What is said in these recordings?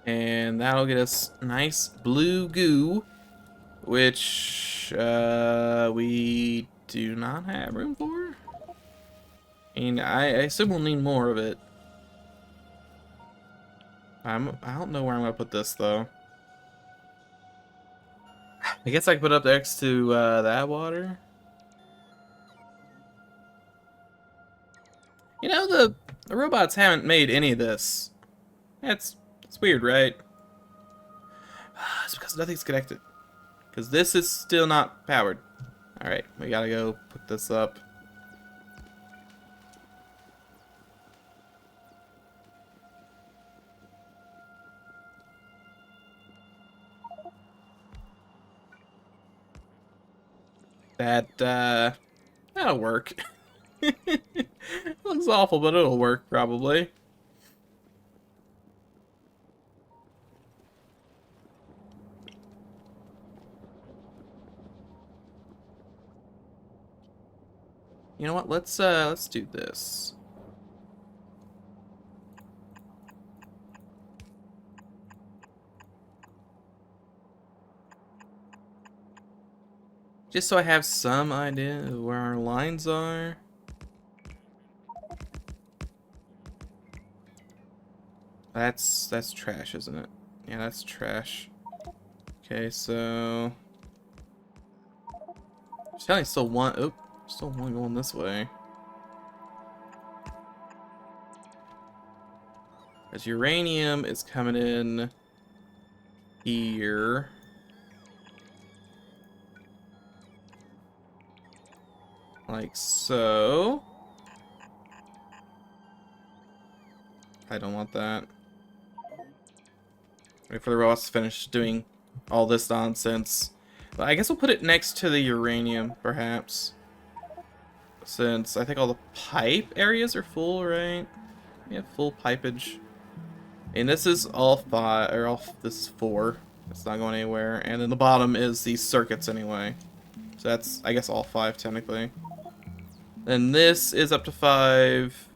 And that'll get us nice blue goo, which we do not have room for. And I assume we'll need more of it. I don't know where I'm gonna put this though. I guess I can put it up next to that water. You know, the robots haven't made any of this. That's weird, right? It's because nothing's connected. Because this is still not powered. Alright, we gotta go put this up. That'll work. Looks awful, but it'll work probably. You know what? Let's do this. Just so I have some idea of where our lines are. That's trash, isn't it? Yeah, that's trash. Okay, so there's only still one. Oh, still one going this way. As uranium is coming in here. Like so. I don't want that. Wait for the robots to finish doing all this nonsense. But I guess we'll put it next to the uranium, perhaps. Since I think all the pipe areas are full, right? We have full pipage. And this is all five, or all, this is 4. It's not going anywhere. And then the bottom is these circuits anyway. So that's, I guess, all 5 technically. Then this is up to 5.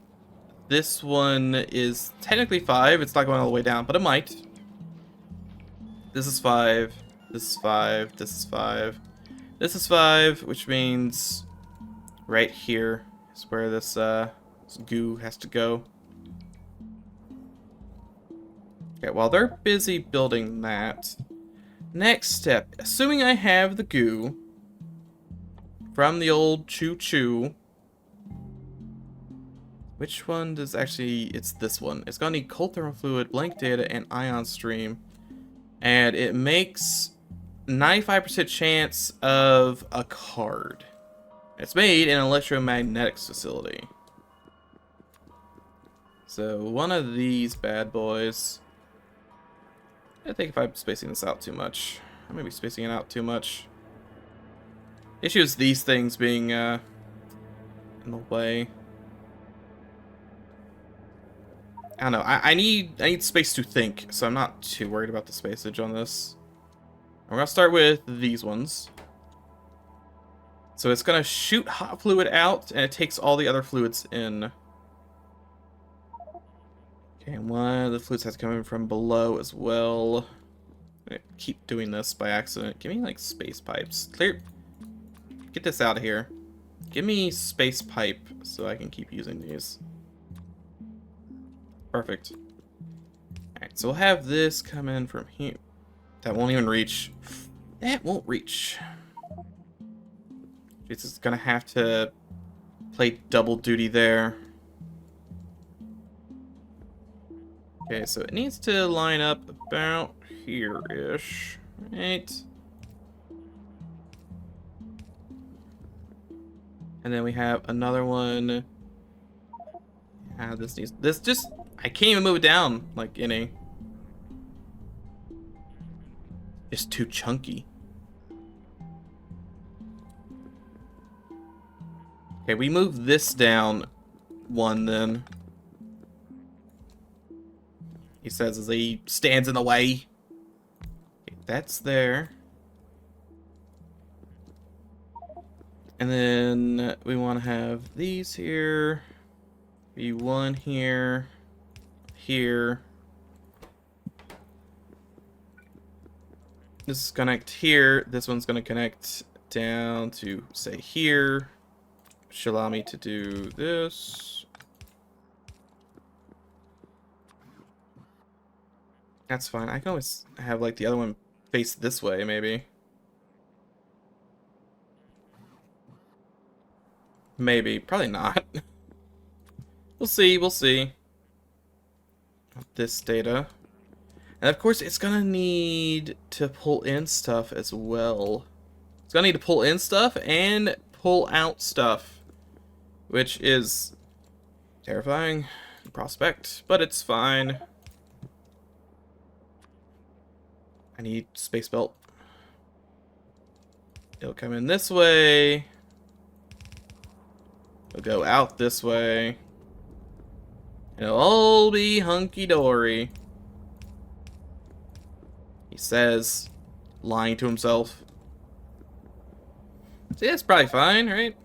This one is technically 5. It's not going all the way down, but it might. This is 5. This is 5. This is 5. This is 5, which means right here is where this goo has to go. Okay, while they're busy building that, next step, assuming I have the goo from the old choo-choo, which one does actually, it's this one. It's gonna need cold thermal fluid, blank data, and ion stream. And it makes 95% chance of a card. It's made in an electromagnetics facility. So one of these bad boys. I think if I'm spacing this out too much. I may be spacing it out too much. Issue is these things being in the way. I don't know. I need space to think, so I'm not too worried about the spacage on this. We're gonna start with these ones. So it's gonna shoot hot fluid out, and it takes all the other fluids in. Okay, and one of the fluids has to come in from below as well. I keep doing this by accident. Give me like space pipes. Clear. Get this out of here. Give me space pipe so I can keep using these. Perfect. Alright, so we'll have this come in from here. That won't even reach. That won't reach. It's just gonna have to play double duty there. Okay, so it needs to line up about here-ish, right? And then we have another one. This needs, this just, I can't even move it down like any. It's too chunky. Okay, we move this down one then. He says as he stands in the way. Okay, that's there. And then we want to have these here. Be one here. Here. This is connect here. This one's gonna connect down to, say, here. Which allow me to do this. That's fine. I can always have, like, the other one face this way, maybe. Maybe. Probably not. We'll see. We'll see. This data. And, of course, it's gonna need to pull in stuff as well. It's gonna need to pull in stuff and pull out stuff. Which is terrifying prospect, but it's fine. I need space belt. It'll come in this way. It'll go out this way. It'll all be hunky-dory. He says, lying to himself. So yeah, it's probably fine, right?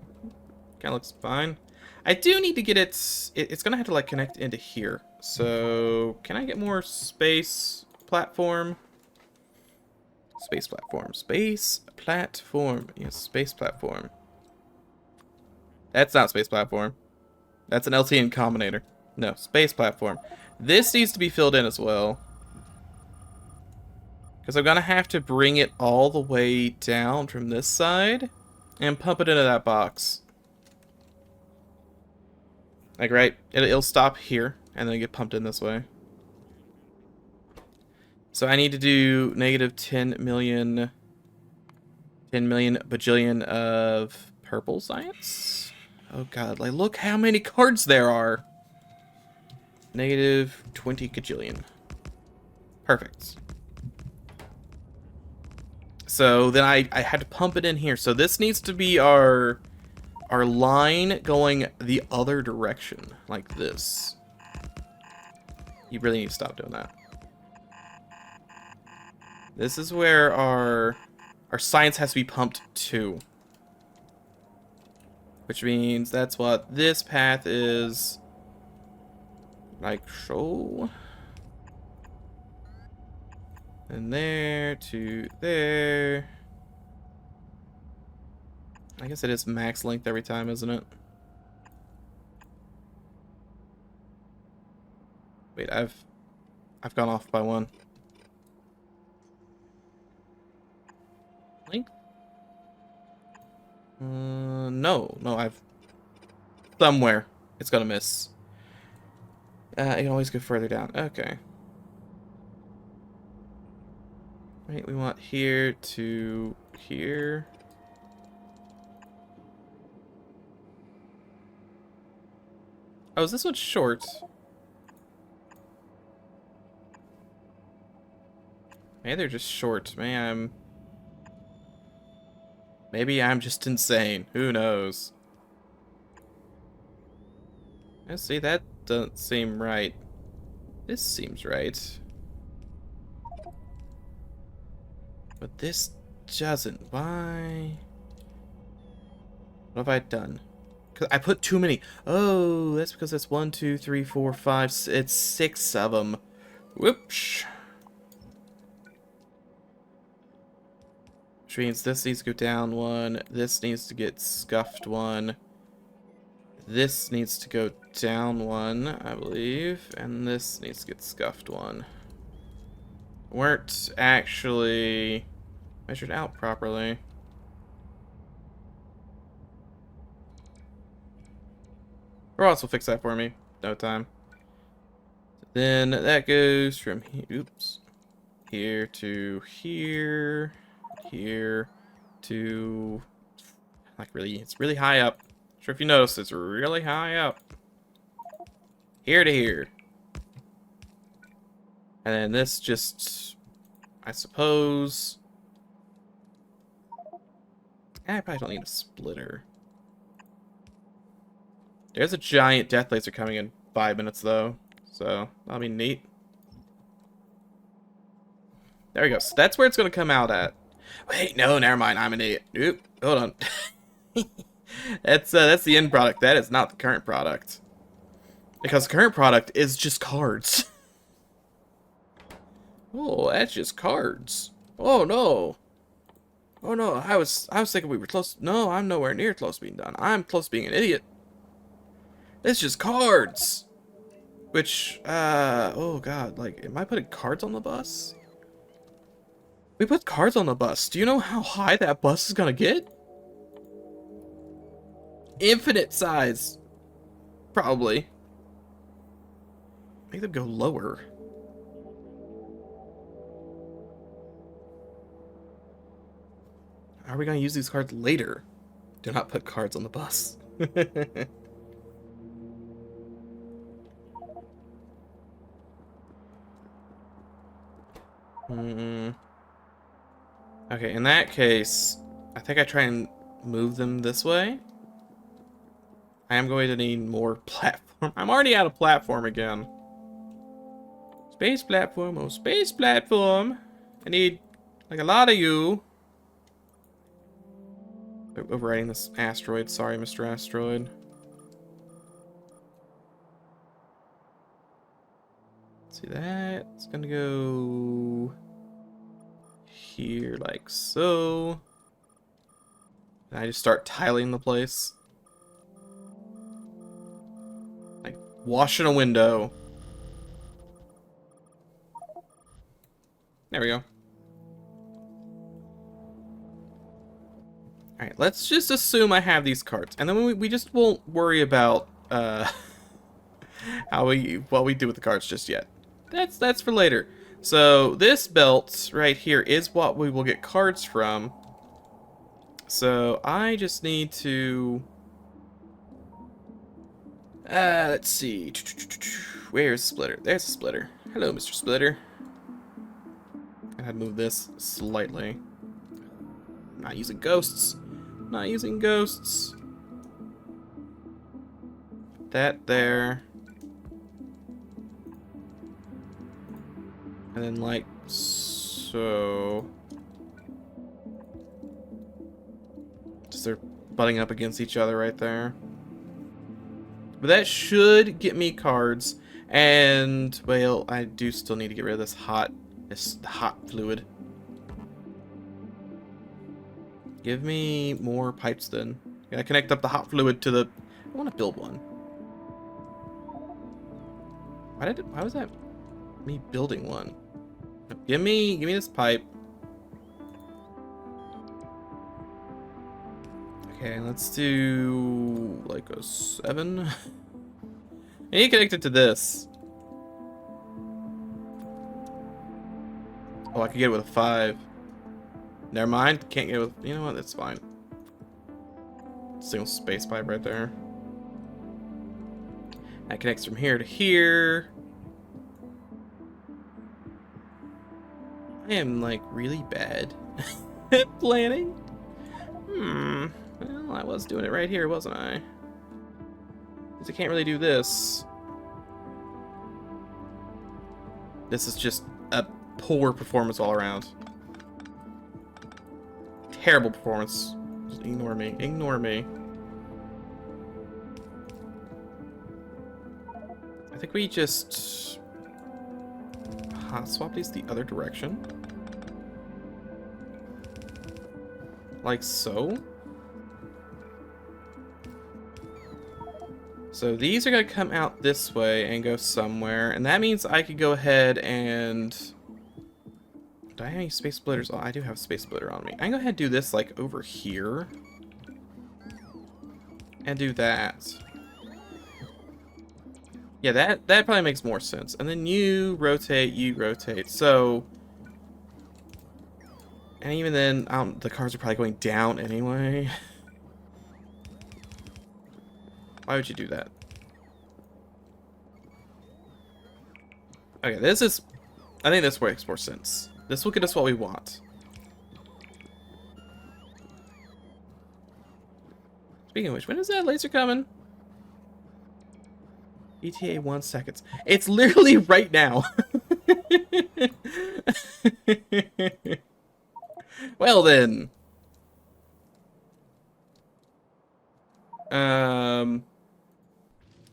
Kinda looks fine. I do need to get it's gonna have to like connect into here. So can I get more space platform? Space platform. Space platform. Yes, space platform. That's not space platform. That's an LTN combinator. No, space platform. This needs to be filled in as well. Because I'm gonna have to bring it all the way down from this side and pump it into that box. Like, right, it'll stop here, and then get pumped in this way. So I need to do negative 10 million bajillion of purple science. Oh god, like, look how many cards there are. Negative 20 gajillion. Perfect. So then I had to pump it in here. So this needs to be our line going the other direction, like this. You really need to stop doing that. This is where our science has to be pumped to. Which means that's what this path is. Like so. And there to there. I guess it is max length every time, isn't it? Wait, I've gone off by one. Length? No, I've somewhere it's gonna miss. You can always go further down. Okay. Right, we want here to here. Oh, is this one short? Maybe they're just short. Maybe I'm just insane. Who knows? Let's see, that doesn't seem right. This seems right. But this doesn't. Why? What have I done? Cause I put too many. Oh, that's because it's 1, 2, 3, 4, 5. It's 6 of them. Whoops. Which means this needs to go down one. This needs to get scuffed one. This needs to go down one, I believe. And this needs to get scuffed one. Weren't actually measured out properly. Ross will fix that for me. No time. Then that goes from here to here. Here to, like, really, it's really high up. Not sure if you noticed, it's really high up. Here to here. And then this just, I suppose, I probably don't need a splitter. There's a giant death laser coming in 5 minutes though, so that'll be neat. There we go. So that's where it's gonna come out at. Wait, no, never mind. I'm an idiot. Oop, hold on. That's the end product. That is not the current product. Because the current product is just cards. Oh, that's just cards. Oh no. Oh no, I was thinking we were close. No, I'm nowhere near close to being done. I'm close to being an idiot. It's just cards. Which, oh god, like, am I putting cards on the bus? We put cards on the bus. Do you know how high that bus is gonna get? Infinite size. Probably. Make them go lower. How are we gonna use these cards later? Do not put cards on the bus. Okay, in that case, I think I try and move them this way. I am going to need more platform. I'm already out of platform again. Space platform, oh space platform. I need, like, a lot of you. Overriding this asteroid. Sorry, Mr. Asteroid. See that? It's gonna go here like so. And I just start tiling the place. Like washing a window. There we go. Alright, let's just assume I have these cards. And then we just won't worry about what we do with the cards just yet. That's for later. So this belt right here is what we will get cards from. So I just need to let's see. Where's Splitter? There's a Splitter. Hello, Mr. Splitter. I had to move this slightly. Not using ghosts. Not using ghosts. That there. And then like so. Just they're butting up against each other right there. But that should get me cards. And well, I do still need to get rid of this hot fluid. Give me more pipes then. Gotta connect up the hot fluid to the... I want to build one. Why was that me building one? Give me this pipe. Okay, let's do like a 7. I need to connect it to this. Oh, I could get it with a 5. Never mind. Can't get it with... You know what? That's fine. Single space pipe right there. That connects from here to here. I am, like, really bad at planning. Well, I was doing it right here, wasn't I? Because I can't really do this. This is just a poor performance all around. Terrible performance. Just ignore me. Ignore me. I think we just hot swap these the other direction. Like so. So these are going to come out this way and go somewhere. And that means I could go ahead and... Do I have any space splitters? Oh, I do have a space splitter on me. I can go ahead and do this like over here. And do that. Yeah, that probably makes more sense. And then you rotate. So... And even then, the cards are probably going down anyway. Why would you do that? Okay, this is... I think this makes more sense. This will get us what we want. Speaking of which, when is that laser coming? ETA 1 seconds. It's literally right now. Well then.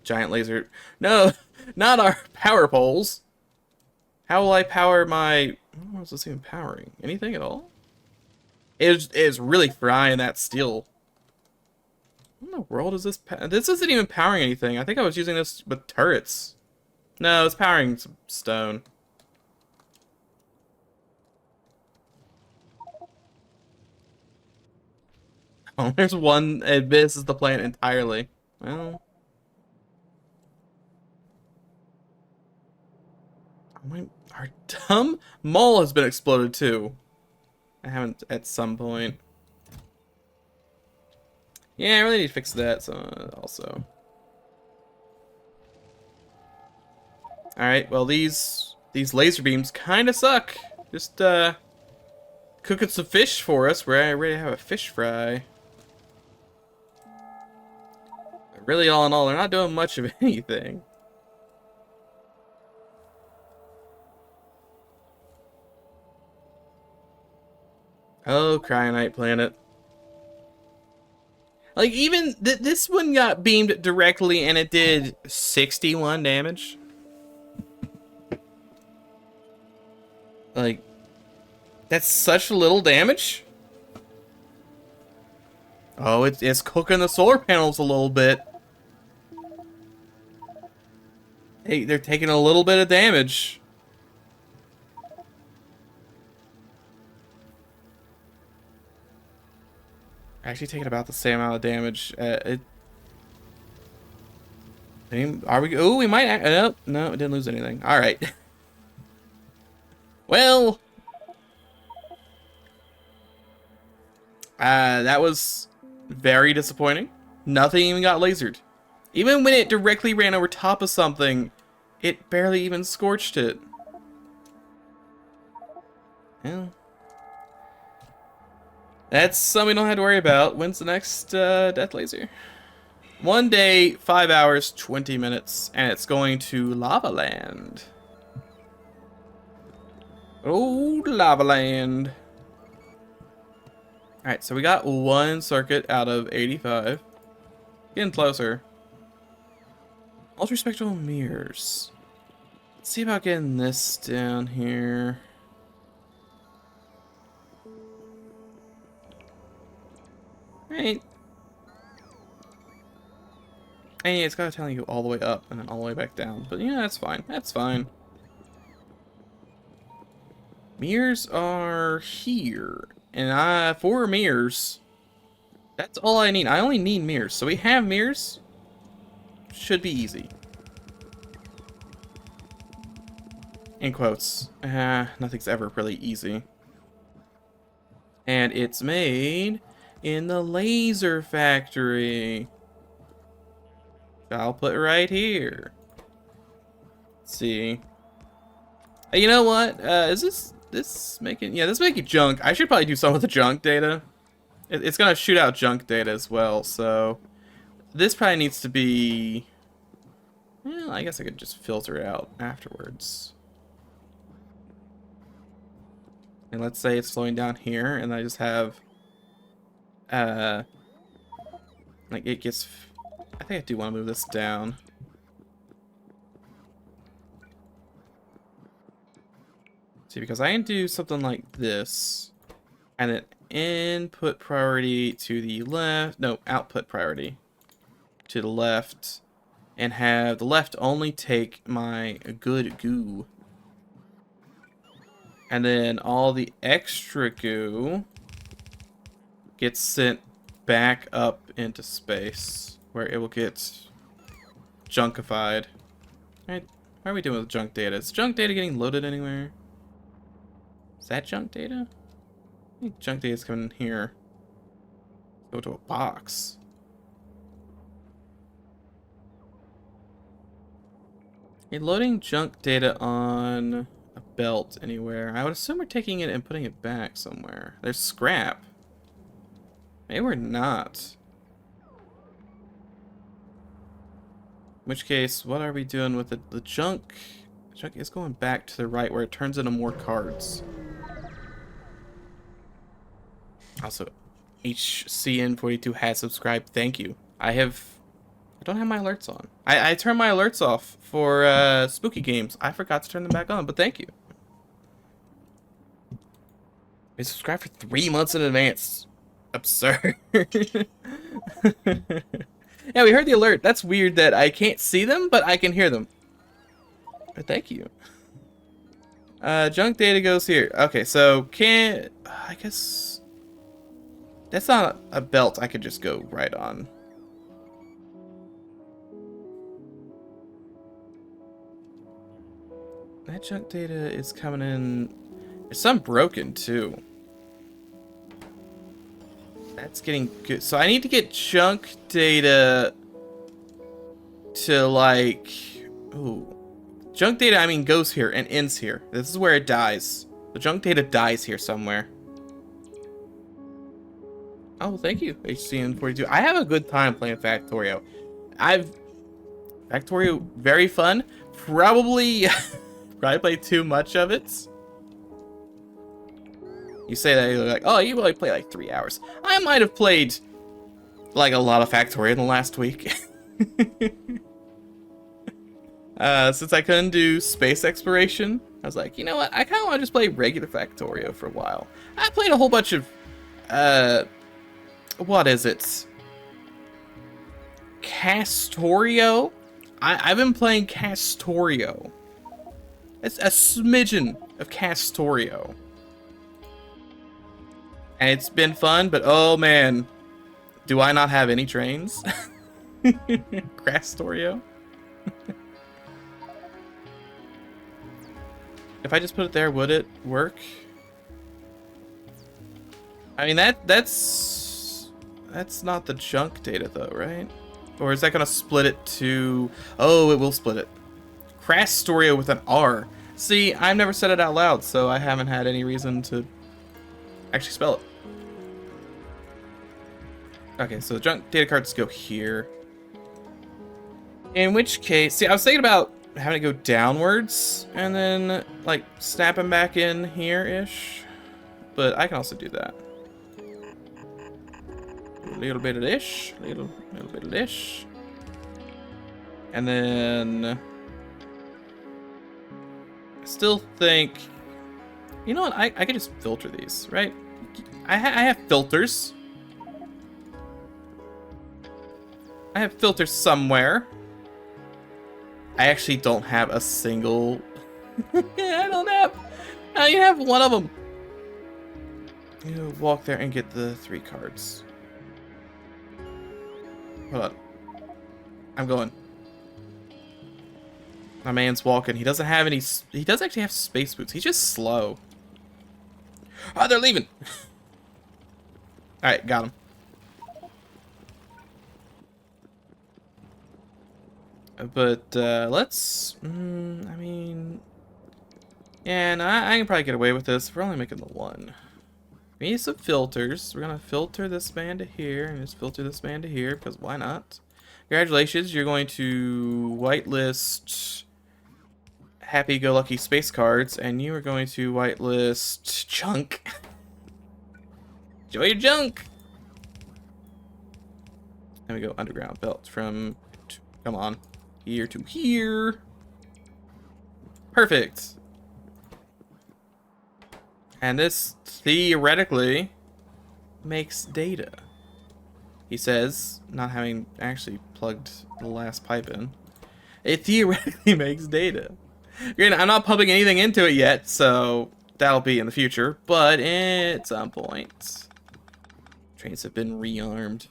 Giant laser. No, not our power poles. How will I power my... What is this even powering? Anything at all? It is really frying that steel. What in the world is this? This isn't even powering anything. I think I was using this with turrets. No, it's powering some stone. Oh, there's one. It misses the plant entirely. Well, our dumb mall has been exploded too. I haven't at some point. Yeah, I really need to fix that. So also. All right. Well, these laser beams kind of suck. Just cooking some fish for us. Where I already have a fish fry. Really, all in all, they're not doing much of anything. Oh, Cryonite Planet. Like, even this one got beamed directly and it did 61 damage. Like, that's such little damage. Oh, it's cooking the solar panels a little bit. Hey, they're taking a little bit of damage. Actually taking about the same amount of damage. Are we? Oh, we might. Nope, no, it didn't lose anything. All right. Well, that was very disappointing. Nothing even got lasered. Even when it directly ran over top of something, it barely even scorched it. Well, that's something we don't have to worry about. When's the next death laser? 1 day, 5 hours, 20 minutes, and it's going to Lava Land. Oh, Lava Land. Alright, so we got one circuit out of 85. Getting closer. Ultra-spectral mirrors. Let's see about getting this down here. Right. And yeah, it's got to tell you all the way up and then all the way back down. But yeah, that's fine. That's fine. Mirrors are here. And 4 mirrors. That's all I need. I only need mirrors. So we have mirrors. Should be easy. In quotes. Nothing's ever really easy. And it's made in the laser factory. I'll put right here. Let's see. Hey, you know what? Is this making... Yeah, this is making junk. I should probably do some of the junk data. It's gonna shoot out junk data as well, so... This probably needs to be... Well, I guess I could just filter it out afterwards. And let's say it's slowing down here, and I just have... like, it gets... I think I do want to move this down. See, because I can do something like this, and then input priority to the left, no, output priority to the left, and have the left only take my good goo. And then all the extra goo gets sent back up into space, where it will get junkified. Alright, how are we doing with junk data? Is junk data getting loaded anywhere? Is that junk data? I think junk data is coming in here. Go to a box. Okay, loading junk data on a belt anywhere. I would assume we're taking it and putting it back somewhere. There's scrap. Maybe we're not. In which case, what are we doing with the junk? Junk is going back to the right where it turns into more cards. Also, HCN42 has subscribed. Thank you. I don't have my alerts on. I turned my alerts off for spooky games. I forgot to turn them back on, but thank you. They subscribe for 3 months in advance. Absurd. Yeah, we heard the alert. That's weird that I can't see them, but I can hear them. Thank you. Junk data goes here. Okay, so can't... I guess... That's not a belt I could just go right on. That junk data is coming in... There's some broken, too. That's getting good. So I need to get junk data to, like... Ooh. Junk data, I mean, goes here and ends here. This is where it dies. The junk data dies here somewhere. Oh, thank you, HCN42. I have a good time playing Factorio. Factorio, very fun. Probably play too much of it. You say that, you're like, oh, you only play like 3 hours. I might have played like a lot of Factorio in the last week. Since I couldn't do space exploration, I was like, you know what? I kind of want to just play regular Factorio for a while. I played a whole bunch of, what is it? Castorio? I've been playing Castorio. It's a smidgen of Castorio. And it's been fun, but oh man, do I not have any trains? Castorio? If I just put it there, would it work? I mean, that's not the junk data though, right? Or is that gonna split it to... Oh, it will split it. Castorio with an R. See, I've never said it out loud, so I haven't had any reason to actually spell it. Okay, so the junk data cards go here. In which case, see, I was thinking about having to go downwards and then like snapping back in here-ish, but I can also do that. A little bit of this, little bit of this, and then I still think, you know what? I could just filter these, right? I have filters. I have filters somewhere. I actually don't have a single... I only have one of them. You walk there and get the 3 cards. Hold on. I'm going. My man's walking. He doesn't have any... He does actually have space boots. He's just slow. Oh, they're leaving. Alright, got him. But let's... I mean... Yeah, no, I can probably get away with this. We're only making the 1. We need some filters. We're going to filter this man to here, and just filter this man to here, because why not? Congratulations, you're going to whitelist happy-go-lucky space cards, and you are going to whitelist junk. Enjoy your junk! Then we go underground belt from... Come on. Here to here. Perfect. And this theoretically makes data. He says, not having actually plugged the last pipe in, it theoretically makes data. Granted, I'm not pumping anything into it yet, so that'll be in the future, but at some point, trains have been rearmed.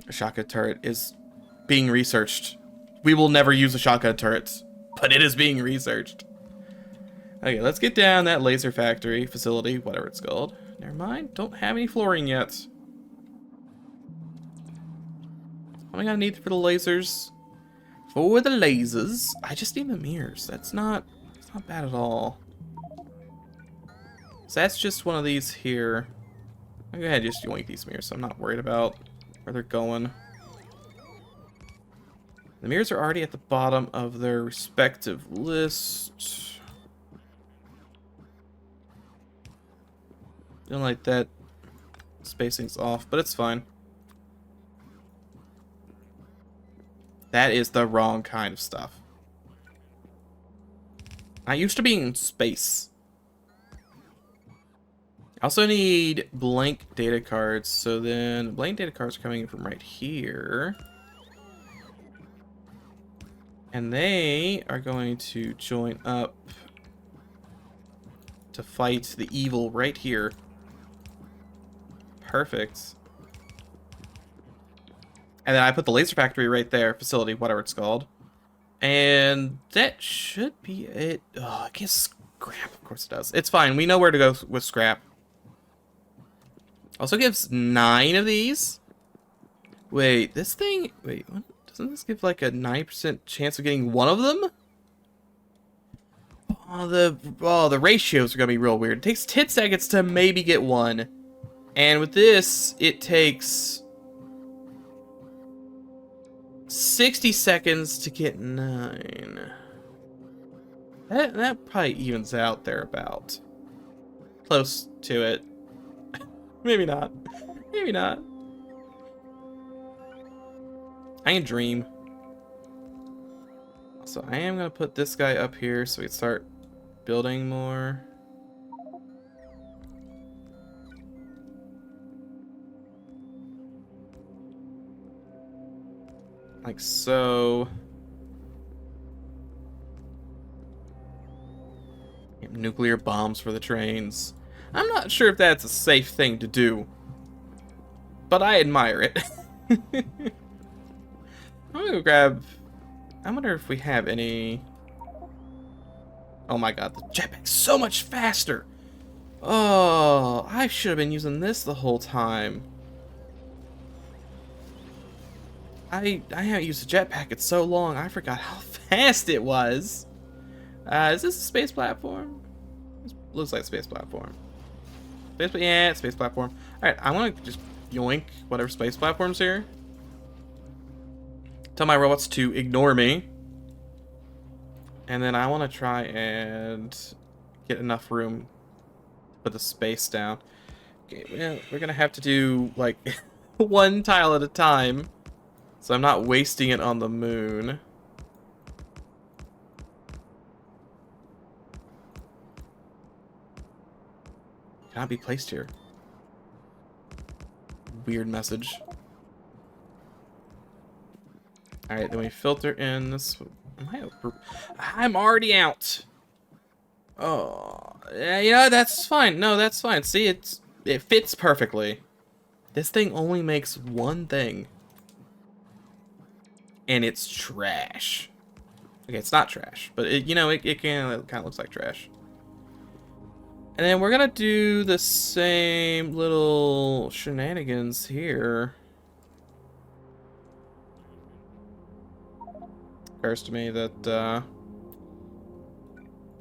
A shotgun turret is being researched. We will never use a shotgun turret, but it is being researched. Okay, let's get down that laser factory facility, whatever it's called. Never mind, don't have any flooring yet. What am I gonna need for the lasers? For the lasers, I just need the mirrors. It's not bad at all. So that's just one of these here. I'll go ahead and just yoink these mirrors, so I'm not worried about where they're going. The mirrors are already at the bottom of their respective list. Feeling like that spacing's off, but it's fine. That is the wrong kind of stuff. I used to be in space. I also need blank data cards, so then blank data cards are coming in from right here. And they are going to join up to fight the evil right here. Perfect. And then I put the laser factory right there, facility, whatever it's called. And that should be it. Oh, I guess scrap. Of course it does. It's fine. We know where to go with scrap. Also gives 9 of these. Wait, this thing... Wait, what? Doesn't this give like a 9% chance of getting one of them? Oh, the ratios are gonna be real weird. It takes 10 seconds to maybe get one. And with this, it takes 60 seconds to get 9. That probably evens out there about. Close to it. Maybe not. Maybe not. I can dream. So I am going to put this guy up here so we can start building more. Like so. Nuclear bombs for the trains. I'm not sure if that's a safe thing to do, but I admire it. I'm gonna grab... I wonder if we have any... Oh my god, the jetpack's so much faster! Oh, I should have been using this the whole time. I haven't used a jetpack in so long, I forgot how fast it was. Is this a space platform? This looks like a space platform. Yeah, it's space platform. Alright, I want to just yoink whatever space platform's here. Tell my robots to ignore me. And then I want to try and get enough room to put the space down. Okay, well, we're going to have to do, like, one tile at a time. So I'm not wasting it on the moon. Cannot be placed here. Weird message. Alright, then we filter in this. I'm already out. Oh, yeah, that's fine. No, that's fine. See, it fits perfectly. This thing only makes one thing. And it's trash. Okay, it's not trash, but it kind of looks like trash. And then we're gonna do the same little shenanigans here. Occurs to me that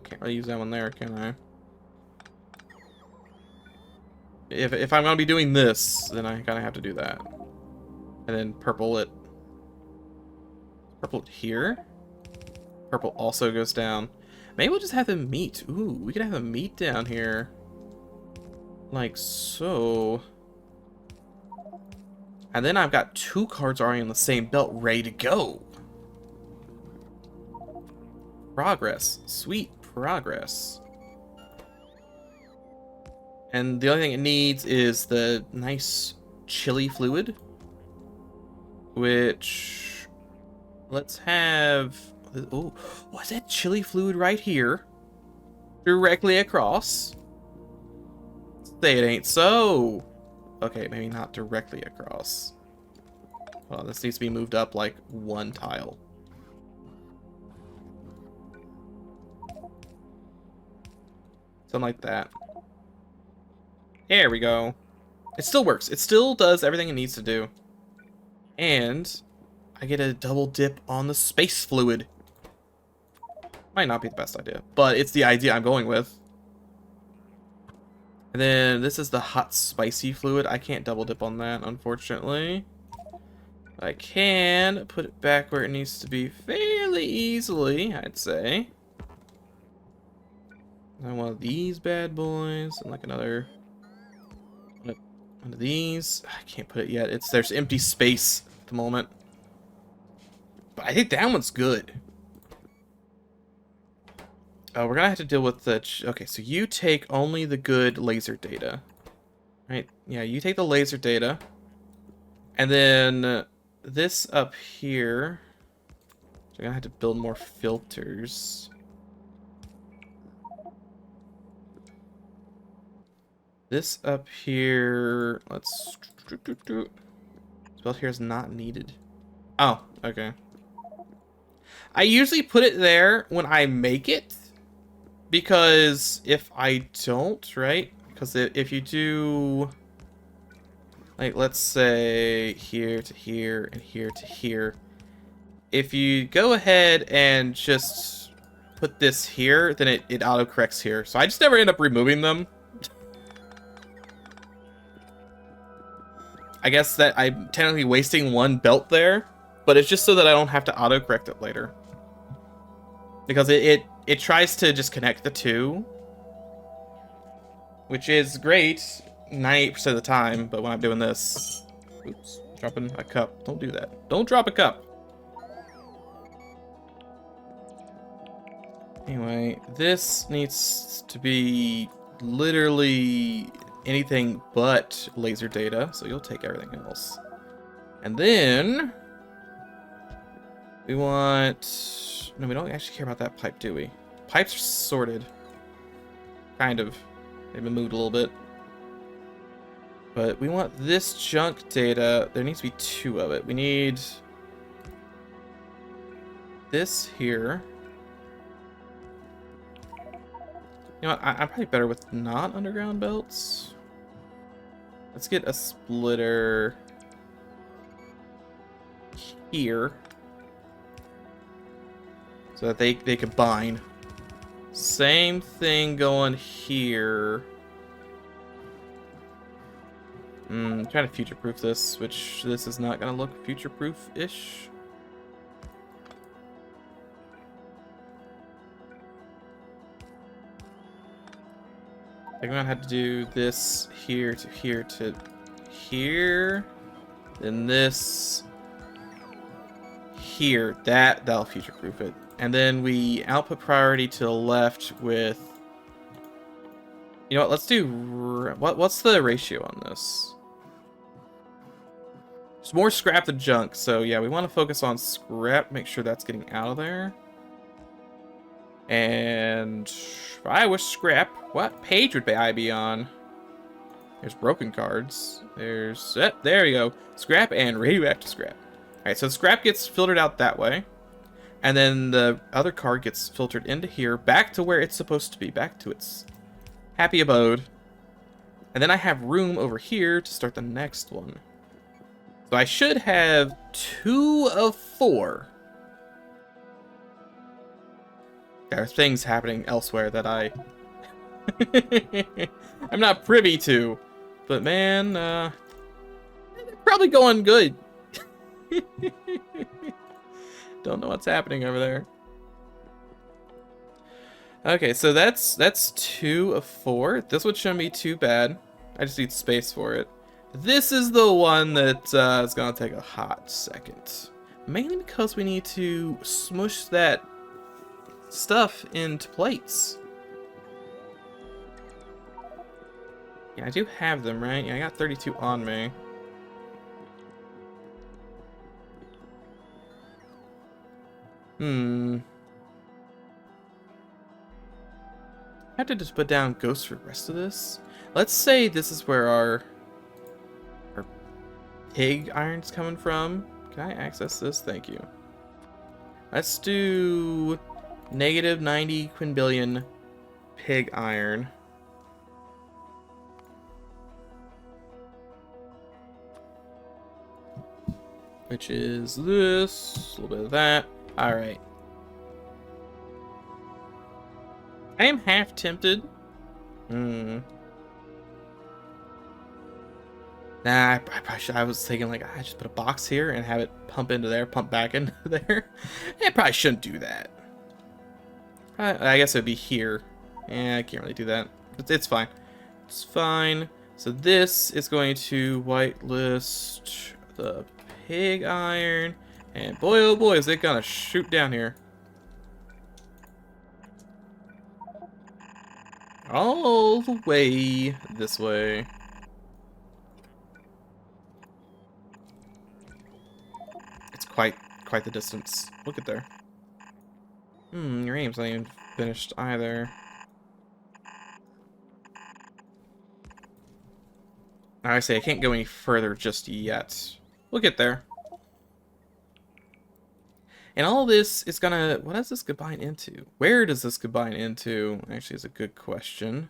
can't really use that one there, can I? If I'm gonna be doing this, then I kind of have to do that. And then purple it here. Purple also goes down. Maybe we'll just have them meet. Ooh, we could have them meet down here. Like so. And then I've got 2 cards already on the same belt ready to go. Progress. Sweet progress. And the only thing it needs is the nice chili fluid. Which... let's have... oh, what's that chili fluid right here? Directly across. Say it ain't so. Okay, maybe not directly across. Well, this needs to be moved up like 1 tile. Something like that. There we go. It still works. It still does everything it needs to do. And I get a double dip on the space fluid. Might not be the best idea, but it's the idea I'm going with. And then this is the hot spicy fluid. I can't double dip on that, unfortunately. I can put it back where it needs to be fairly easily, I'd say. And one of these bad boys, and like another one of these. I can't put it yet. There's empty space at the moment. But I think that one's good. We're gonna have to deal with the... okay, so you take only the good laser data. Right, yeah, you take the laser data. And then this up here. So I'm gonna have to build more filters. This up here, let's... This belt here is not needed. Oh, okay. I usually put it there when I make it. Because if I don't, right? Because if you do... Like, let's say here to here and here to here. If you go ahead and just put this here, then it auto-corrects here. So I just never end up removing them. I guess that I'm technically wasting one belt there, but it's just so that I don't have to auto-correct it later. Because it tries to just connect the two, which is great 98% of the time, but when I'm doing this... Oops, dropping a cup. Don't do that. Don't drop a cup. Anyway, this needs to be literally anything but laser data, so you'll take everything else. And then we want... No, we don't actually care about that pipe, do we? Pipes are sorted. Kind of. They've been moved a little bit. But we want this junk data. There needs to be 2 of it. We need this here. You know what? I'm probably better with not underground belts. Let's get a splitter here so that they combine. Same thing going here. I'm trying to future-proof this, which this is not going to look future-proof-ish. I'm gonna have to do this here to here to here, then this here. That'll future-proof it, and then we output priority to the left with. You know what? Let's do what's the ratio on this? It's more scrap than junk, so yeah, we want to focus on scrap. Make sure that's getting out of there. And if I was scrap, what page would I be on? There's broken cards. There's... there we go. Scrap and radioactive scrap. Alright, so the scrap gets filtered out that way. And then the other card gets filtered into here, back to where it's supposed to be. Back to its happy abode. And then I have room over here to start the next one. So I should have 2 of 4. There are things happening elsewhere that I'm not privy to. But man, they're probably going good. Don't know what's happening over there. Okay, so that's 2 of 4. This one shouldn't be too bad. I just need space for it. This is the one that is gonna take a hot second. Mainly because we need to smush that stuff into plates. Yeah, I do have them, right? Yeah, I got 32 on me. I have to just put down ghosts for the rest of this. Let's say this is where our pig iron's coming from. Can I access this? Thank you. Let's do negative 90 quinbillion pig iron. Which is this, a little bit of that. Alright. I am half tempted. Nah, I probably should. I was thinking, like, I just put a box here and have it pump into there, pump back into there. I probably shouldn't do that. I guess it would be here. Yeah, I can't really do that. It's fine. It's fine. So this is going to whitelist the pig iron. And boy, oh boy, is it gonna shoot down here. All the way this way. quite the distance. Look at there. Your aim's not even finished either. I say I can't go any further just yet. We'll get there. And all this is gonna... What does this combine into? Where does this combine into? Actually, is a good question.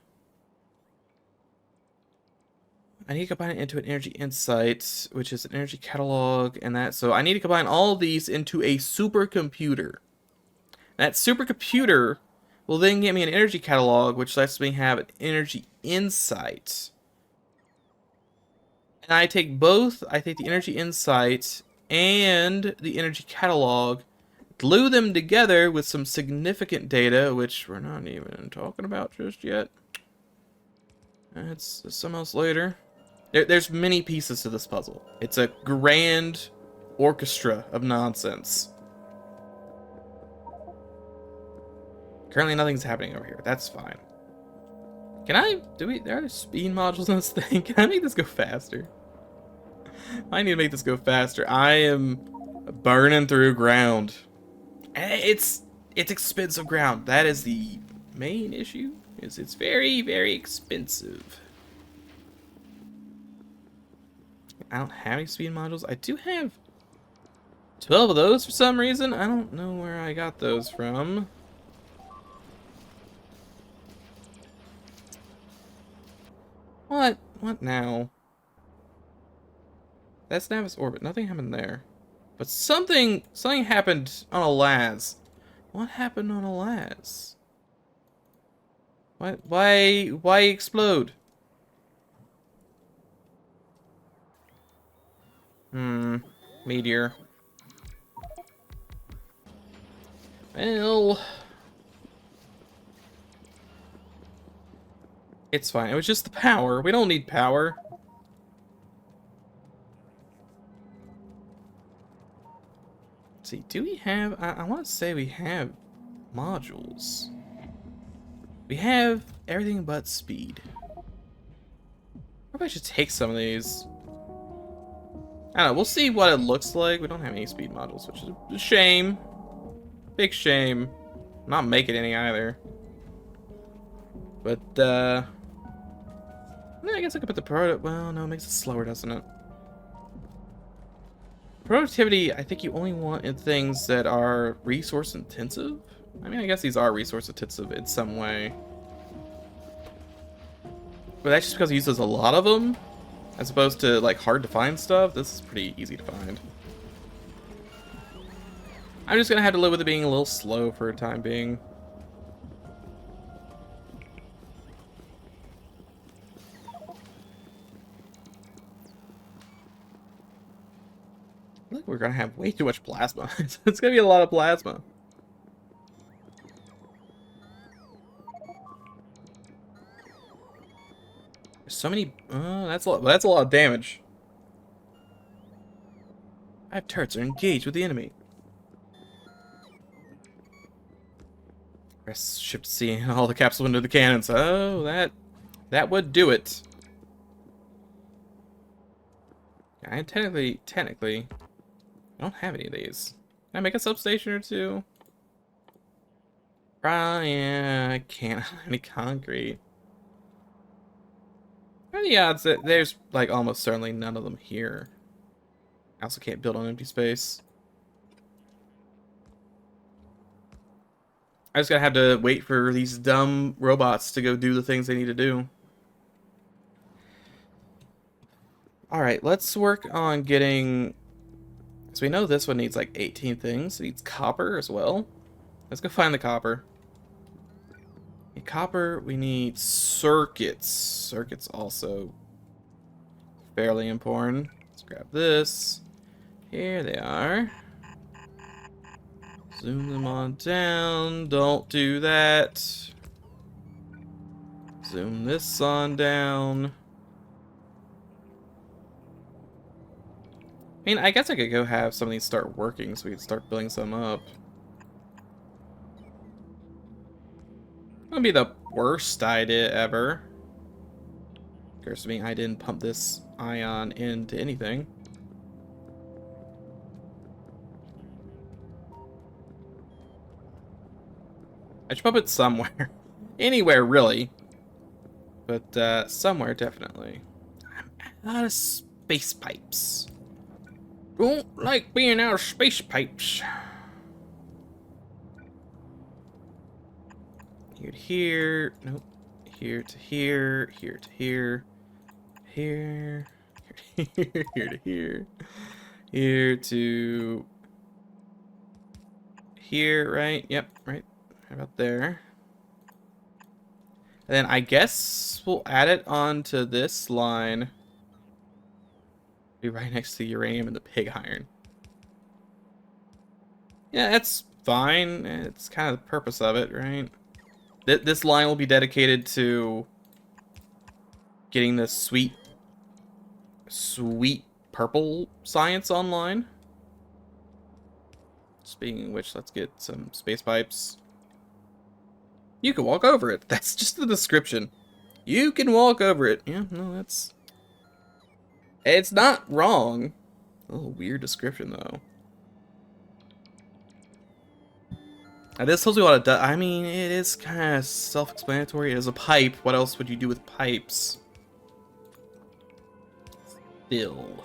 I need to combine it into an energy insight, which is an energy catalog, and that. So I need to combine all of these into a supercomputer. That supercomputer will then get me an energy catalog, which lets me have an energy insight. And I take both. I take the energy insight and the energy catalog, glue them together with some significant data, which we're not even talking about just yet. That's some else later. There's many pieces to this puzzle. It's a grand orchestra of nonsense. Currently nothing's happening over here. That's fine. Can I... There are speed modules in this thing? Can I make this go faster? I need to make this go faster. I am burning through ground. It's expensive ground. That is the main issue. It's very, very expensive. I don't have any speed modules. I do have 12 of those for some reason. I don't know where I got those from. What? What now? That's Navis orbit. Nothing happened there. But something happened on Alaz. What happened on Alaz? Why explode? Meteor. Well, it's fine. It was just the power. We don't need power. Let's see, do we have... I want to say we have modules. We have everything but speed. Maybe I should take some of these. I don't know, we'll see what it looks like. We don't have any speed modules, which is a shame. Big shame. I'm not making any either. But, I guess I could put the product... Well, no, it makes it slower, doesn't it? Productivity, I think you only want in things that are resource intensive. I mean, I guess these are resource intensive in some way. But that's just because it uses a lot of them. As opposed to, like, hard to find stuff. This is pretty easy to find. I'm just gonna have to live with it being a little slow for a time being. Look, we're gonna have way too much plasma. It's gonna be a lot of plasma. There's so many. That's a lot. That's a lot of damage. 5 turrets are engaged with the enemy. Press Shift C and all the capsule into the cannons. Oh, that would do it. I technically, I don't have any of these. Can I make a substation or two? Yeah, I can't have any concrete. What are the odds that there's, like, almost certainly none of them here? I also can't build on empty space. I just gotta have to wait for these dumb robots to go do the things they need to do. Alright, let's work on getting... So we know this one needs like 18 things. It needs copper as well. Let's go find the copper. In copper, we need circuits. Circuits also fairly important. Let's grab this. Here they are. Zoom them on down. Don't do that. Zoom this on down. I mean, I guess I could go have some of these start working so we could start building some up. Wouldn't be the worst idea ever. Occurs to me I didn't pump this ion into anything. I should put it somewhere. Anywhere, really. But, somewhere, definitely. I'm out of space pipes. Don't like being out of space pipes. Here to here. Nope. Here to here. Here to here. Here. Here to here. Here to here. Here to here, right? Yep, right. How about there? And then I guess we'll add it onto this line. Be right next to the uranium and the pig iron. Yeah, that's fine. It's kind of the purpose of it, right? This line will be dedicated to getting the sweet purple science online. Speaking of which, let's get some space pipes. You can walk over it. That's just the description. You can walk over it. Yeah, no, that's... It's not wrong. A little weird description, though. This tells me what it does. I mean, it is kind of self-explanatory. It is a pipe. What else would you do with pipes? Still.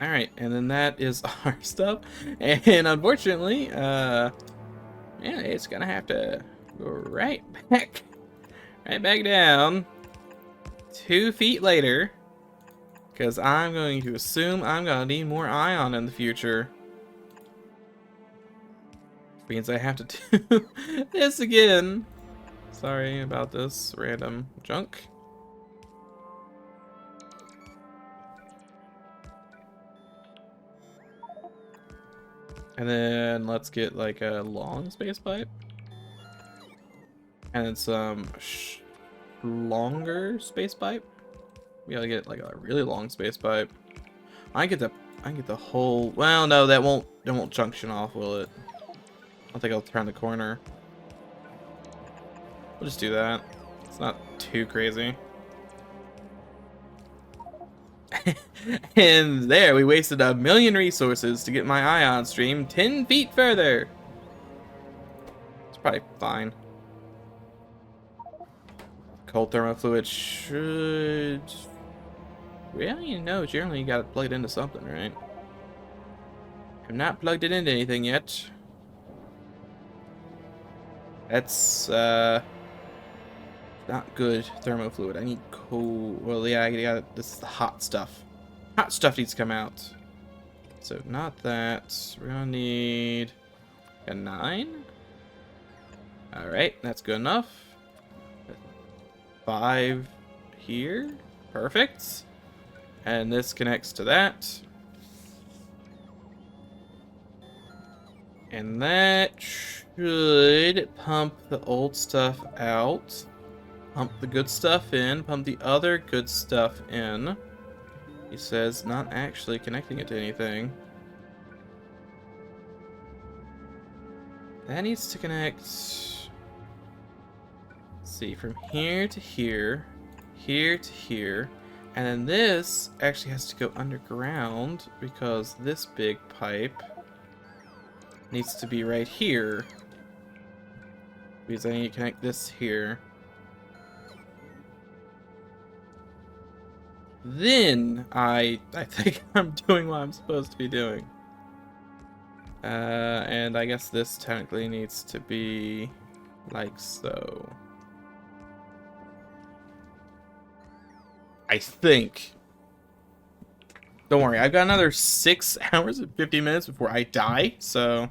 Alright, and then that is our stuff. And unfortunately, yeah, it's gonna have to go right back down 2 feet later, because I'm going to assume I'm gonna need more ion in the future. Which means I have to do this again. Sorry about this random junk. And then let's get like a long space pipe. And then some longer space pipe. We gotta get like a really long space pipe. I can get the whole, well no, that won't junction off, will it? I don't think I'll turn the corner. We'll just do that. It's not too crazy. And there, we wasted 1,000,000 resources to get my ion stream 10 feet further. It's probably fine. Cold thermal fluid should... Well, you know, generally you got it plugged into something, right? I've not plugged it into anything yet. That's, not good thermofluid. I need cold. Well, yeah, I got this is the hot stuff. Hot stuff needs to come out. So not that. We're gonna need a 9. All right, that's good enough. 5 here. Perfect. And this connects to that. And that should pump the old stuff out. Pump the good stuff in, pump the other good stuff in. He says not actually connecting it to anything. That needs to connect, let's see, from here to here, here to here, and then this actually has to go underground because this big pipe needs to be right here. Because I need to connect this here. Then I think I'm doing what I'm supposed to be doing. And I guess this technically needs to be like so. I think. Don't worry, I've got another 6 hours and 50 minutes before I die, so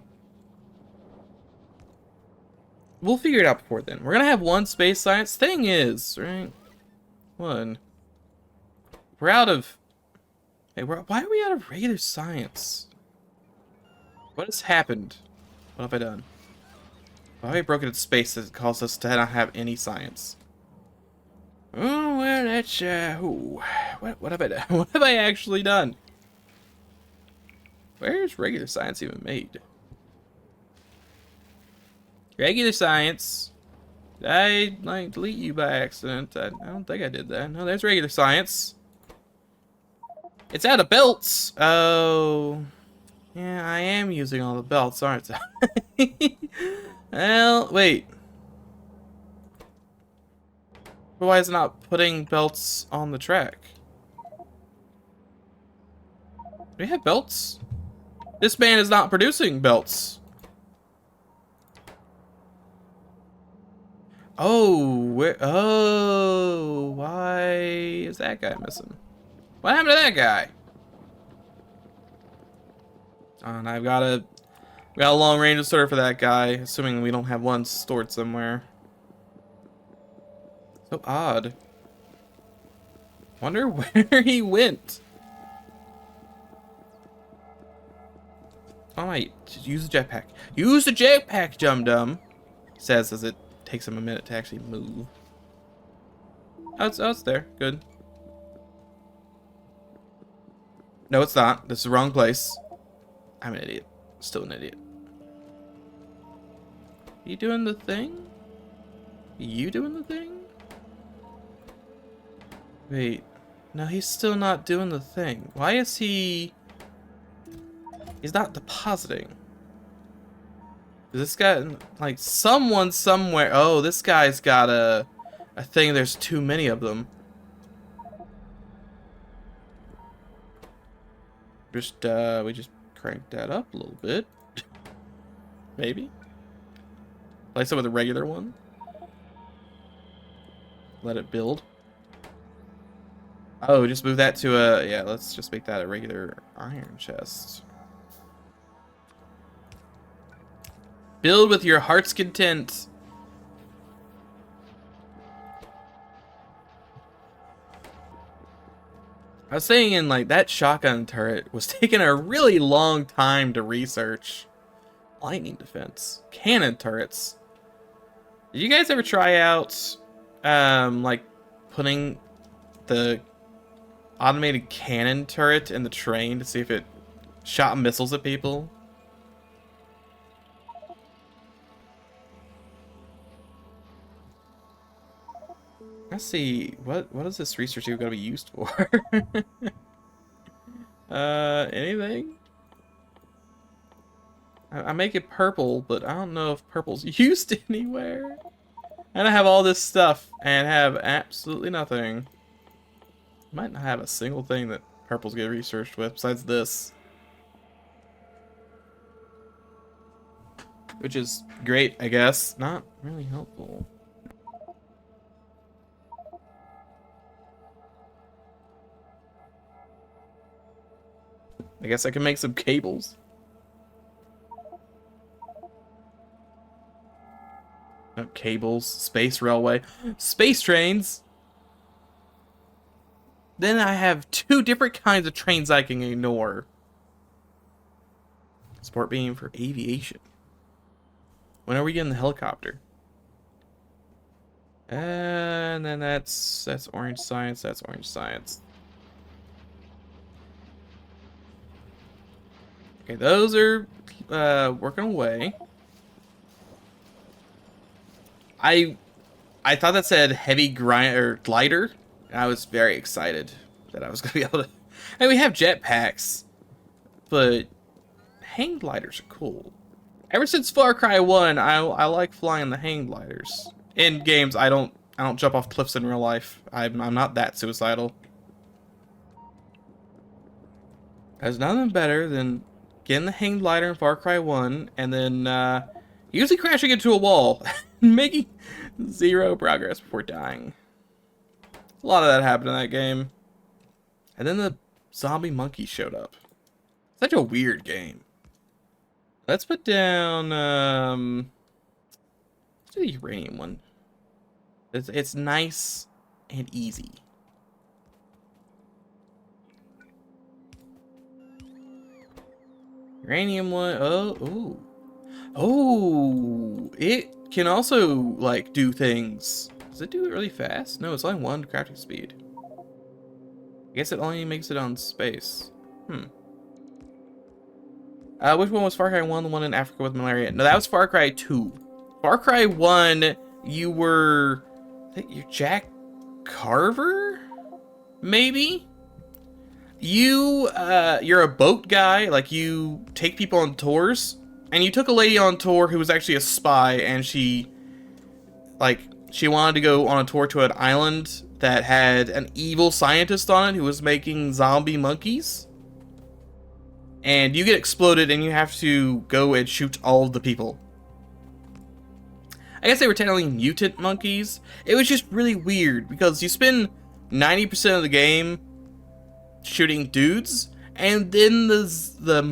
we'll figure it out before then. We're gonna have one space science. Thing is, right? One. We're out of... Hey, why are we out of regular science? What has happened? What have I done? Why have I broken into space that caused us to not have any science? Oh, well, that's, ooh. What have I done? What have I actually done? Where's regular science even made? Regular science. Did I, like, delete you by accident? I don't think I did that. No, there's regular science. It's out of belts. Oh. Yeah, I am using all the belts, aren't I? Well, wait. But why is it not putting belts on the track? Do we have belts? This man is not producing belts. Oh, why is that guy missing? What happened to that guy? And we got a long range sorter for that guy, assuming we don't have one stored somewhere. So odd. Wonder where he went. Alright, use the jetpack. Use the jetpack, dum-dum. Says as it takes him a minute to actually move. Oh, it's there. Good. No, it's not. This is the wrong place. I'm an idiot. Still an idiot. You doing the thing? You doing the thing? Wait. No, he's still not doing the thing. Why is he... He's not depositing. This guy, like, someone somewhere... Oh, this guy's got a thing. There's too many of them. We just cranked that up a little bit. Maybe. Like some of the regular one. Let it build. Oh, just move that to a... Yeah, let's just make that a regular iron chest. Build with your heart's content. I was saying, like, that shotgun turret was taking a really long time to research. Lightning defense. Cannon turrets. Did you guys ever try out, like, putting the automated cannon turret in the train to see if it shot missiles at people? Let's see, what is this research going to be used for? Anything? I make it purple, but I don't know if purple's used anywhere. And I have all this stuff and have absolutely nothing. Might not have a single thing that purple's get researched with besides this. Which is great, I guess. Not really helpful. I guess I can make some cables. Oh, cables, space railway, space trains. Then I have two different kinds of trains I can ignore. Sport beam for aviation. When are we getting the helicopter? And then that's orange science, that's orange science. Okay, those are working away. I thought that said heavy grind or glider. I was very excited that I was gonna be able to. And we have jetpacks, but hang gliders are cool. Ever since Far Cry 1, I like flying the hang gliders. In games, I don't jump off cliffs in real life. I'm not that suicidal. There's nothing better than getting the hang glider in Far Cry 1 and then usually crashing into a wall, making zero progress before dying. A lot of that happened in that game. And then the zombie monkey showed up. Such a weird game. Let's put down let's do the uranium one. It's nice and easy. Uranium one. Oh, it can also like do things. Does it do it really fast? No, it's only 1 crafting speed. I guess it only makes it on space. Which one was Far Cry 1? The one in Africa with malaria? No, that was Far Cry 2. Far Cry 1, you were... I think you're Jack Carver? Maybe? You're a boat guy, like you take people on tours, and you took a lady on tour who was actually a spy, and like, she wanted to go on a tour to an island that had an evil scientist on it who was making zombie monkeys. And you get exploded and you have to go and shoot all of the people. I guess they were technically mutant monkeys. It was just really weird because you spend 90% of the game shooting dudes, and then the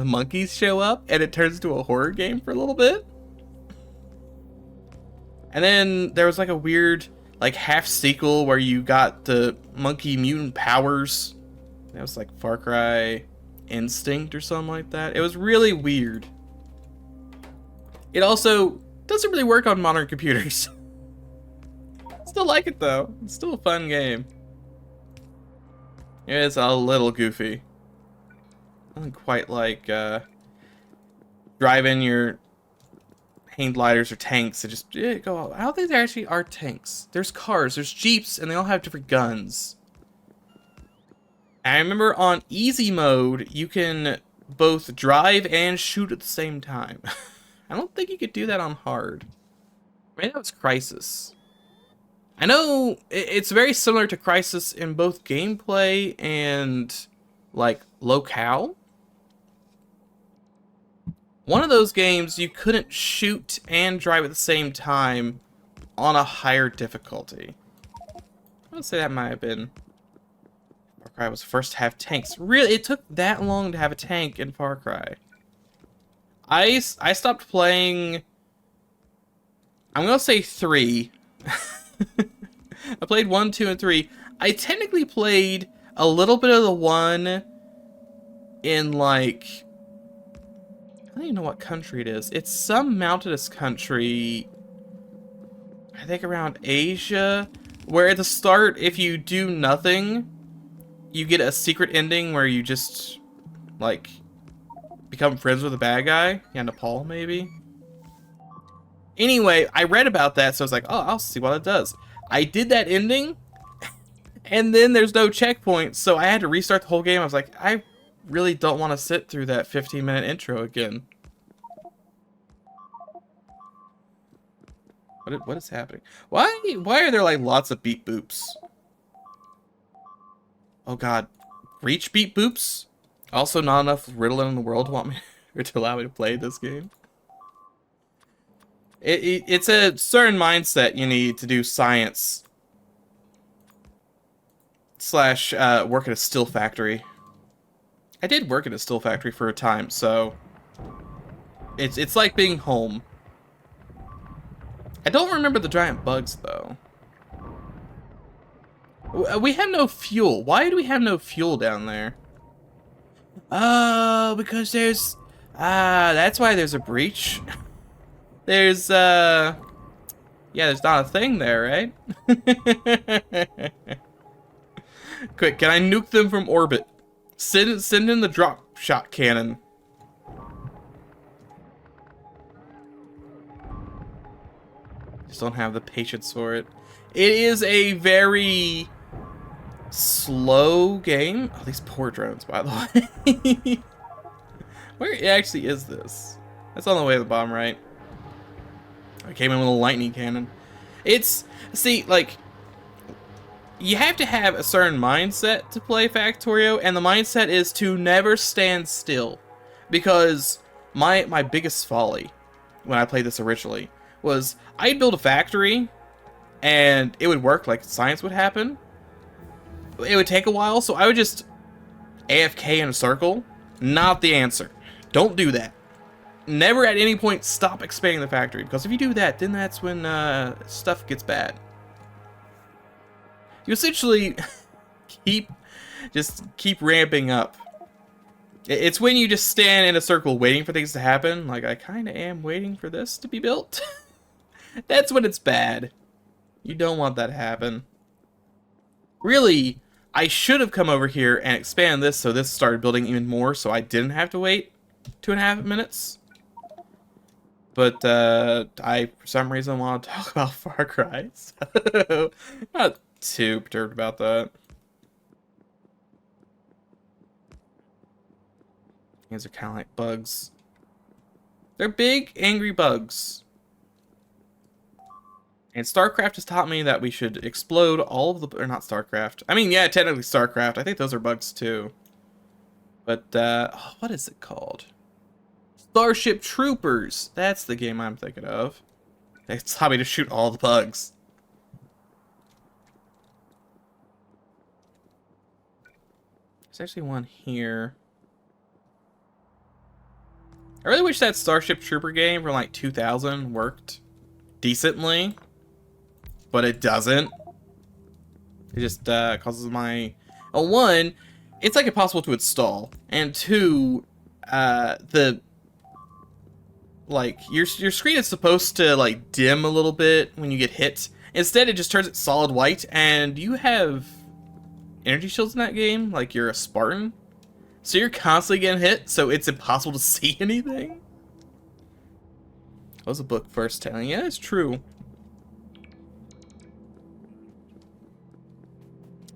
monkeys show up and it turns into a horror game for a little bit. And then there was like a weird like half sequel where you got the monkey mutant powers. That was like Far Cry Instinct or something like that. It was really weird. It also doesn't really work on modern computers. Still like it though. It's still a fun game. It's a little goofy. Nothing quite like driving your hang gliders or tanks and just go. I don't think there actually are tanks. There's cars, there's jeeps, and they all have different guns. And I remember on easy mode, you can both drive and shoot at the same time. I don't think you could do that on hard. Maybe that was Crisis. I know it's very similar to Crisis in both gameplay and, like, locale. One of those games, you couldn't shoot and drive at the same time on a higher difficulty. I would say that might have been... Far Cry was first to have tanks. Really, it took that long to have a tank in Far Cry. I stopped playing... I'm gonna say 3. I played 1, 2, and 3. I technically played a little bit of the 1 in, like... I don't even know what country it is. It's some mountainous country, I think around Asia, where at the start, if you do nothing, you get a secret ending where you just, like, become friends with a bad guy. Yeah, Nepal, maybe? Anyway, I read about that, so I was like, oh, I'll see what it does. I did that ending, and then there's no checkpoint, so I had to restart the whole game. I was like, I really don't want to sit through that 15-minute intro again. What is happening? Why are there like lots of beep boops? Oh god. Reach beep boops? Also not enough Riddler in the world to want me or to allow me to play this game. It's a certain mindset you need to do science. / work at a steel factory. I did work at a steel factory for a time, so it's like being home. I don't remember the giant bugs though. We have no fuel. Why do we have no fuel down there? Oh, because there's that's why there's a breach. There's yeah, there's not a thing there, right? Quick, can I nuke them from orbit? Send in the drop shot cannon. Just don't have the patience for it. It is a very slow game. Oh, these poor drones, by the way. Where actually is this? That's on the way to the bottom right. I came in with a lightning cannon. See, like, you have to have a certain mindset to play Factorio, and the mindset is to never stand still. Because my biggest folly when I played this originally was I'd build a factory and it would work, like science would happen. It would take a while, so I would just AFK in a circle. Not the answer. Don't do that. Never at any point stop expanding the factory, because if you do that, then that's when stuff gets bad. You essentially keep ramping up. It's when you just stand in a circle waiting for things to happen, like I kind of am waiting for this to be built. That's when it's bad. You don't want that to happen. Really, I should have come over here and expanded this so this started building even more, so I didn't have to wait 2.5 minutes. But I, for some reason, want to talk about Far Cry, so not too perturbed about that. These are kind of like bugs. They're big, angry bugs. And StarCraft has taught me that we should explode all of the... Or not StarCraft. I mean, yeah, technically StarCraft. I think those are bugs too. But, oh, what is it called? Starship Troopers. That's the game I'm thinking of. They taught me to shoot all the bugs. There's actually one here. I really wish that Starship Trooper game from like 2000 worked decently. But it doesn't. It just causes my... Well, one, it's like impossible to install. And two, like your screen is supposed to like dim a little bit when you get hit. Instead, it just turns it solid white, and you have energy shields in that game, like you're a Spartan. So you're constantly getting hit, so it's impossible to see anything. What was the book first telling? Yeah, it's true.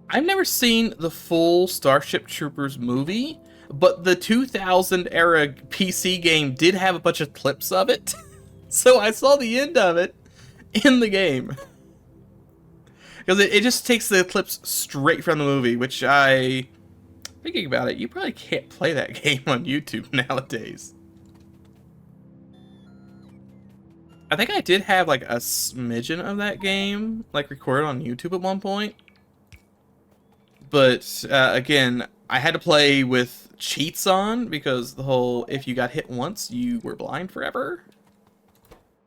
I've never seen the full Starship Troopers movie, but the 2000 era PC game did have a bunch of clips of it. So I saw the end of it in the game. Because it just takes the clips straight from the movie, which thinking about it, you probably can't play that game on YouTube nowadays. I think I did have like a smidgen of that game, like recorded on YouTube at one point. But again, I had to play with cheats on because the whole if you got hit once, you were blind forever.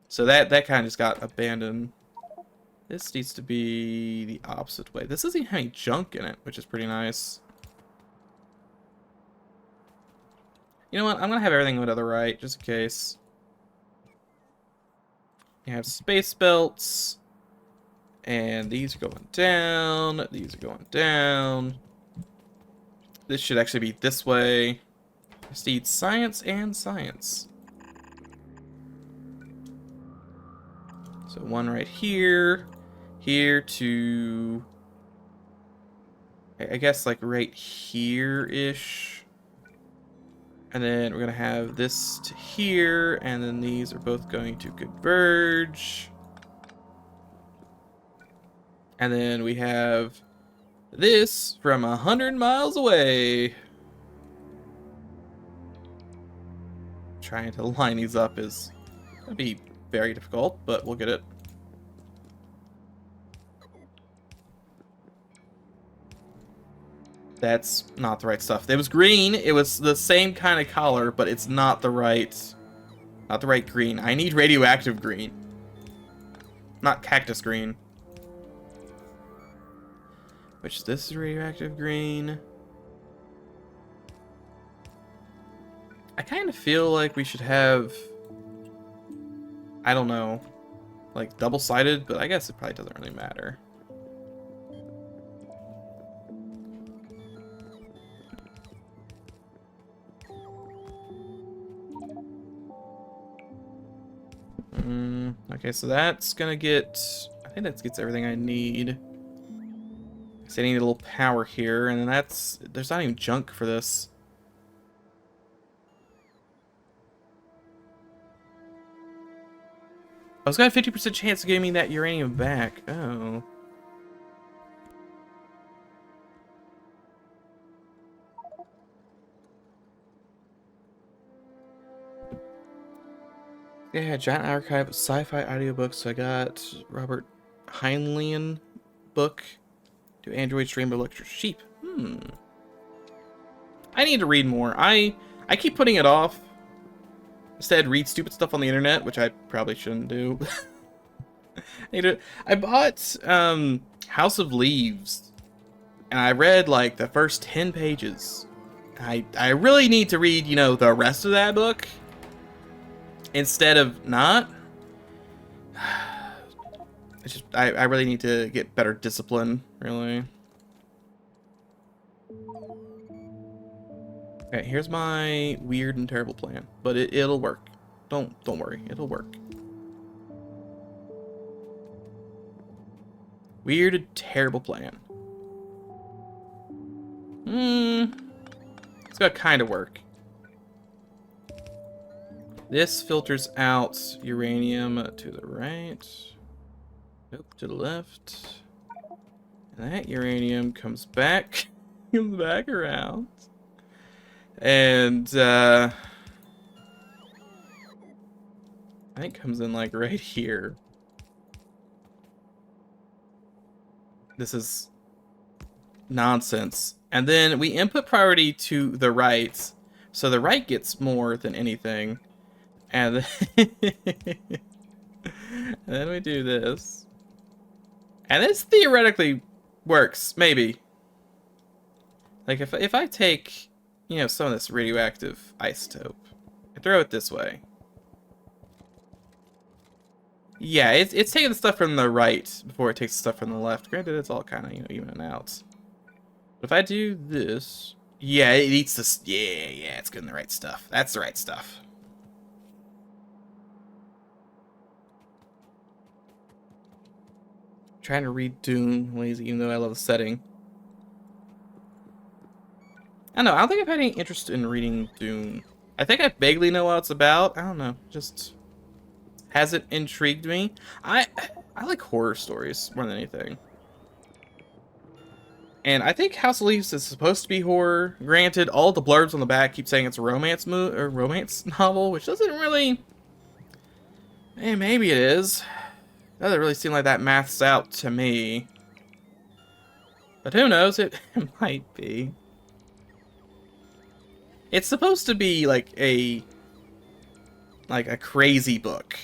So that kind of just got abandoned. This needs to be the opposite way. This doesn't even have any junk in it, which is pretty nice. You know what? I'm going to have everything go to the right, just in case. You have space belts. And these are going down. These are going down. This should actually be this way. Just need science and science. So one right here. Here to... I guess like right here-ish. And then we're going to have this to here. And then these are both going to converge. And then we have this from 100 miles away. Trying to line these up is going to be very difficult, but we'll get it. That's not the right stuff. It was green. It was the same kind of color, but it's not the right green. I need radioactive green. Not cactus green. Which this is radioactive green. I kind of feel like we should have, I don't know, like double-sided, but I guess it probably doesn't really matter. Okay, so that's gonna get, I think that gets everything I need. So I need a little power here, and then that's, there's not even junk for this. I was got a 50% chance of getting me that uranium back. Oh. Yeah, giant archive of sci-fi audiobooks. So I got Robert Heinlein book. Do androids dream of electric sheep? I need to read more. I keep putting it off. Instead, read stupid stuff on the internet, which I probably shouldn't do. I bought House of Leaves, and I read like the first 10 pages. I really need to read, you know, the rest of that book instead of not. It's just I really need to get better discipline, really. Okay, here's my weird and terrible plan, but it'll work. Don't worry, it'll work. Weird and terrible plan. It's gonna kind of work. This filters out uranium to the right. Nope, to the left. And that uranium comes back, comes back around. And, I think comes in like right here. This is nonsense. And then we input priority to the right, so the right gets more than anything. And then, and then we do this. And this theoretically works, maybe. Like if I take, you know, some of this radioactive isotope and throw it this way. Yeah, it's taking the stuff from the right before it takes the stuff from the left. Granted, it's all kind of, you know, evening out. But if I do this, yeah, it eats this. Yeah, it's getting the right stuff. That's the right stuff. Trying to read Dune lazy, even though I love the setting. I don't know. I don't think I've had any interest in reading Dune. I think I vaguely know what it's about. I don't know. Just hasn't intrigued me. I like horror stories more than anything. And I think House of Leaves is supposed to be horror. Granted, all the blurbs on the back keep saying it's a romance novel, which doesn't really. Maybe it is. Doesn't really seem like that maths out to me. But who knows? It might be. It's supposed to be like a crazy book.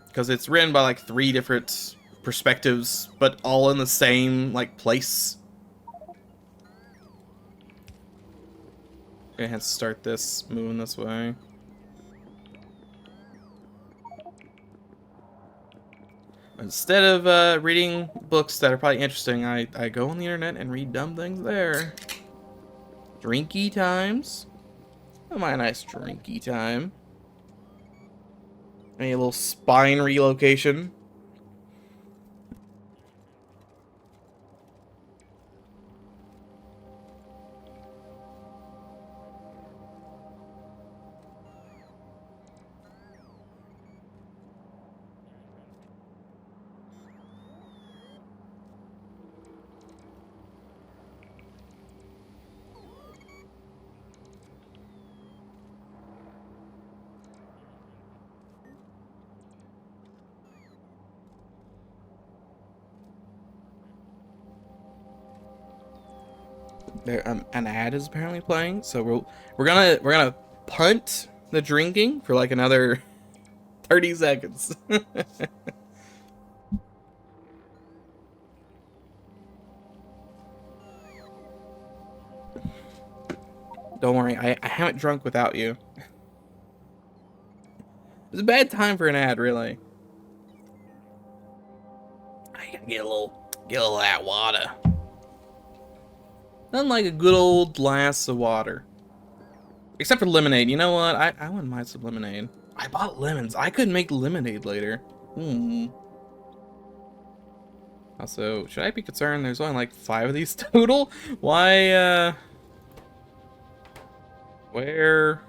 Because it's written by like 3 different perspectives, but all in the same like place. Gonna have to start this moving this way. Instead of reading books that are probably interesting, I go on the internet and read dumb things there. Drinky times. Oh, my nice drinky time. A little spine relocation. There, an ad is apparently playing, so we're gonna punt the drinking for like another 30 seconds. Don't worry, I haven't drunk without you. It's a bad time for an ad, really. I gotta get a little of that water. Nothing like a good old glass of water. Except for lemonade. You know what? I wouldn't mind some lemonade. I bought lemons. I could make lemonade later. Also, should I be concerned? There's only like 5 of these total? Why, Where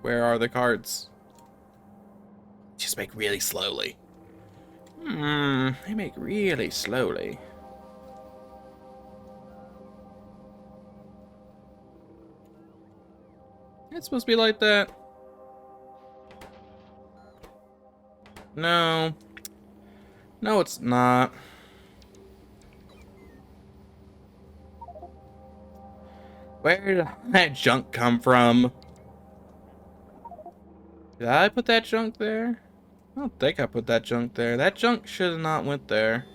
are the cards? Just make really slowly. They make really slowly. It's supposed to be like that. No. No, it's not. Where did that junk come from? Did I put that junk there? I don't think I put that junk there. That junk should have not went there.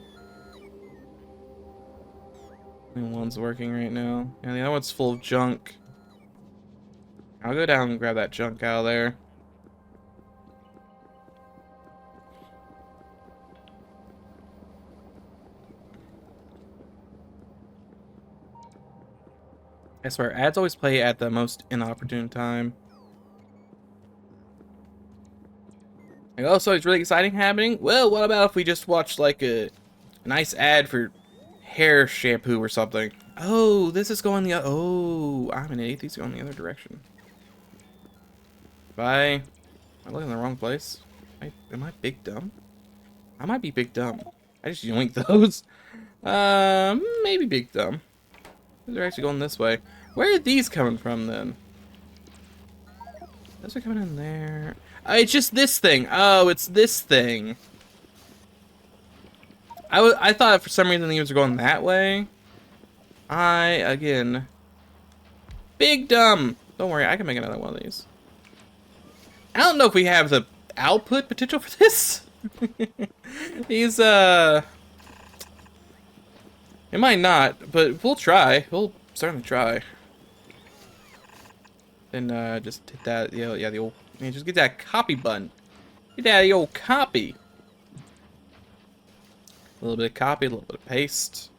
Only one's working right now. And the other one's full of junk. I'll go down and grab that junk out of there. I swear, ads always play at the most inopportune time. Like, oh, so it's really exciting happening? Well, what about if we just watch like a nice ad for hair shampoo or something? Oh, this is going the other. Oh, I'm an idiot. These are going the other direction. Am I looking in the wrong place? Am I big dumb? I might be big dumb. I just yoink those. Maybe big dumb. They're actually going this way. Where are these coming from then? Those are coming in there. It's just this thing. Oh, it's this thing. I thought for some reason these were going that way. Again, big dumb. Don't worry, I can make another one of these. I don't know if we have the output potential for this. He's, it might not, but we'll try. We'll certainly try. Then, just hit that, yeah, the old, just get that copy button. Get that old copy. A little bit of copy, a little bit of paste.